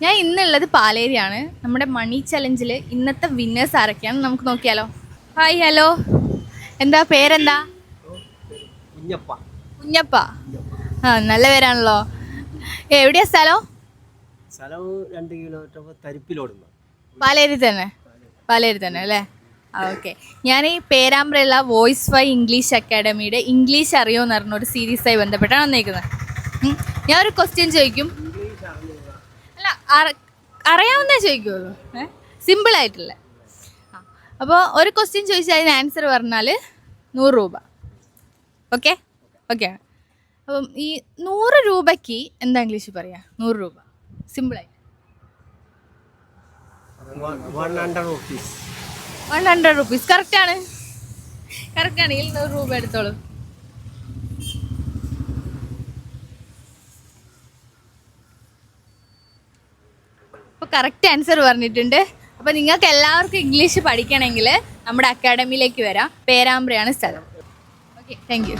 ഞാൻ ഇന്നുള്ളത് പാലേരിയാണ്. നമ്മുടെ മണി ചലഞ്ചിൽ ഇന്നത്തെ വിന്നേഴ്സ് ആരൊക്കെയാണ് നമുക്ക് നോക്കിയാലോ. ഹായ്, ഹലോ, എന്താ പേരെന്താ? കുഞ്ഞപ്പ. ആ, നല്ല പേരാണല്ലോ. എവിടെയാ സ്ഥലം? 2 കിലോമീറ്റർ തരിപ്പിലോടുന്നു. പാലേരി തന്നെ. പാലേരി തന്നെ അല്ലേ? ഓക്കെ. ഞാൻ ഈ പേരാമ്പ്രയുള്ള വോയിസ് ഫൈ ഇംഗ്ലീഷ് അക്കാഡമിയുടെ ഇംഗ്ലീഷ് അറിയുമെന്ന് പറഞ്ഞ ഒരു സീരീസായി ബന്ധപ്പെട്ടാണ് വന്നേക്കുന്നത്. ഞാനൊരു ക്വസ്റ്റ്യൻ ചോദിക്കും. അല്ല, അറിയാവുന്നേ ചോദിക്കുള്ളൂ, സിമ്പിളായിട്ടുള്ള. അപ്പോൾ ഒരു ക്വസ്റ്റ്യൻ ചോദിച്ചാൽ അതിന് ആൻസർ പറഞ്ഞാൽ 100 രൂപ. Okay okay. അപ്പം ഈ 100 രൂപയ്ക്ക് എന്താ ഇംഗ്ലീഷ് പറയാ? 100 രൂപ സിമ്പിളായിട്ട്. 100 rupees. 100 റുപ്പീസ്. കറക്റ്റാണ്. കറക്റ്റാണെങ്കിൽ 100 രൂപ എടുത്തോളൂ. അപ്പോൾ കറക്റ്റ് ആൻസർ പറഞ്ഞിട്ടുണ്ട്. അപ്പോൾ നിങ്ങൾക്ക് എല്ലാവർക്കും ഇംഗ്ലീഷ് പഠിക്കണമെങ്കിൽ നമ്മുടെ അക്കാഡമിയിലേക്ക് വരാം. പേരാമ്പ്രയാണ് സ്ഥലം. Okay, thank you.